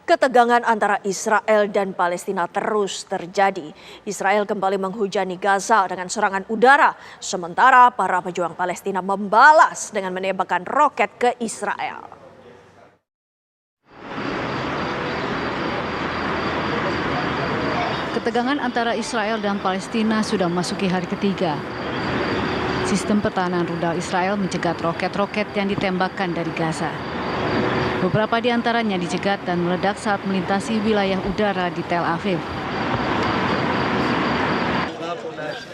Ketegangan antara Israel dan Palestina terus terjadi. Israel kembali menghujani Gaza dengan serangan udara, sementara para pejuang Palestina membalas dengan menembakkan roket ke Israel. Ketegangan antara Israel dan Palestina sudah memasuki hari ketiga. Sistem pertahanan rudal Israel mencegat roket-roket yang ditembakkan dari Gaza. Beberapa di antaranya dicegat dan meledak saat melintasi wilayah udara di Tel Aviv.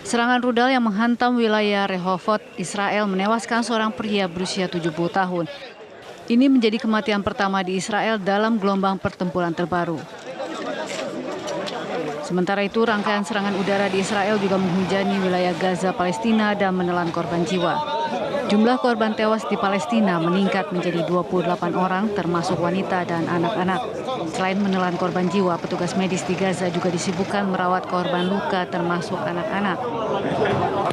Serangan rudal yang menghantam wilayah Rehovot, Israel menewaskan seorang pria berusia 70 tahun. Ini menjadi kematian pertama di Israel dalam gelombang pertempuran terbaru. Sementara itu, rangkaian serangan udara di Israel juga menghujani wilayah Gaza, Palestina dan menelan korban jiwa. Jumlah korban tewas di Palestina meningkat menjadi 28 orang, termasuk wanita dan anak-anak. Selain menelan korban jiwa, petugas medis di Gaza juga disibukkan merawat korban luka, termasuk anak-anak.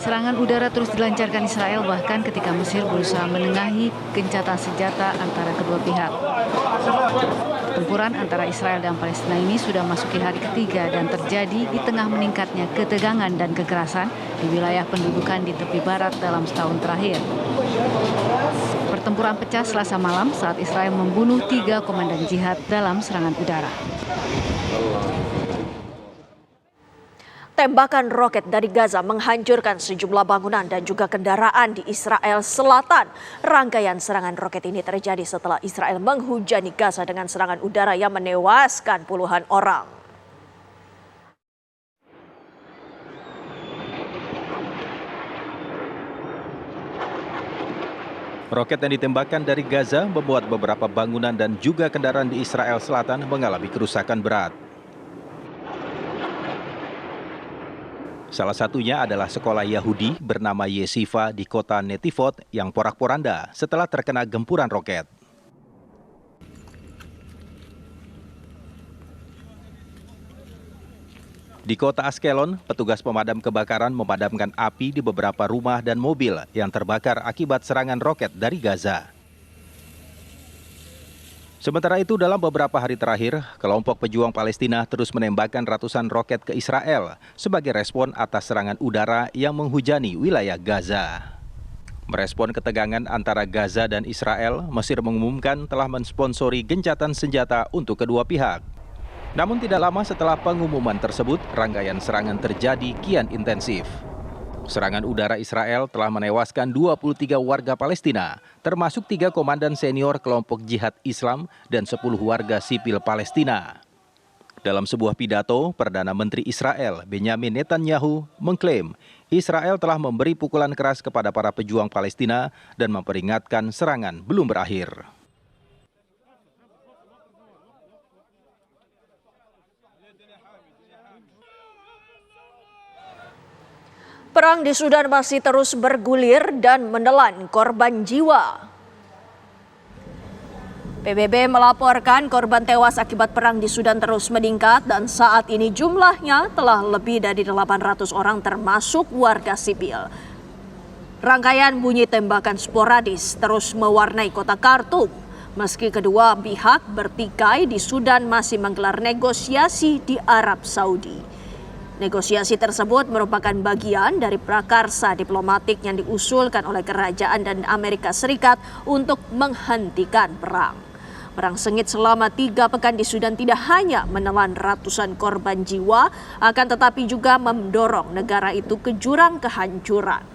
Serangan udara terus dilancarkan Israel bahkan ketika Mesir berusaha menengahi gencatan senjata antara kedua pihak. Pertempuran antara Israel dan Palestina ini sudah masuki hari ketiga dan terjadi di tengah meningkatnya ketegangan dan kekerasan di wilayah pendudukan di tepi barat dalam setahun terakhir. Pertempuran pecah Selasa malam saat Israel membunuh 3 komandan jihad dalam serangan udara. Tembakan roket dari Gaza menghancurkan sejumlah bangunan dan juga kendaraan di Israel Selatan. Rangkaian serangan roket ini terjadi setelah Israel menghujani Gaza dengan serangan udara yang menewaskan puluhan orang. Roket yang ditembakkan dari Gaza membuat beberapa bangunan dan juga kendaraan di Israel Selatan mengalami kerusakan berat. Salah satunya adalah sekolah Yahudi bernama Yeshiva di kota Netivot yang porak-poranda setelah terkena gempuran roket. Di kota Askelon, petugas pemadam kebakaran memadamkan api di beberapa rumah dan mobil yang terbakar akibat serangan roket dari Gaza. Sementara itu, dalam beberapa hari terakhir, kelompok pejuang Palestina terus menembakkan ratusan roket ke Israel sebagai respon atas serangan udara yang menghujani wilayah Gaza. Merespon ketegangan antara Gaza dan Israel, Mesir mengumumkan telah mensponsori gencatan senjata untuk kedua pihak. Namun tidak lama setelah pengumuman tersebut, rangkaian serangan terjadi kian intensif. Serangan udara Israel telah menewaskan 23 warga Palestina, termasuk 3 komandan senior kelompok jihad Islam dan 10 warga sipil Palestina. Dalam sebuah pidato, Perdana Menteri Israel Benjamin Netanyahu mengklaim Israel telah memberi pukulan keras kepada para pejuang Palestina dan memperingatkan serangan belum berakhir. Perang di Sudan masih terus bergulir dan menelan korban jiwa. PBB melaporkan korban tewas akibat perang di Sudan terus meningkat dan saat ini jumlahnya telah lebih dari 800 orang termasuk warga sipil. Rangkaian bunyi tembakan sporadis terus mewarnai kota Khartoum. Meski kedua pihak bertikai di Sudan masih menggelar negosiasi di Arab Saudi. Negosiasi tersebut merupakan bagian dari prakarsa diplomatik yang diusulkan oleh kerajaan dan Amerika Serikat untuk menghentikan perang. Perang sengit selama 3 pekan di Sudan tidak hanya menelan ratusan korban jiwa, akan tetapi juga mendorong negara itu ke jurang kehancuran.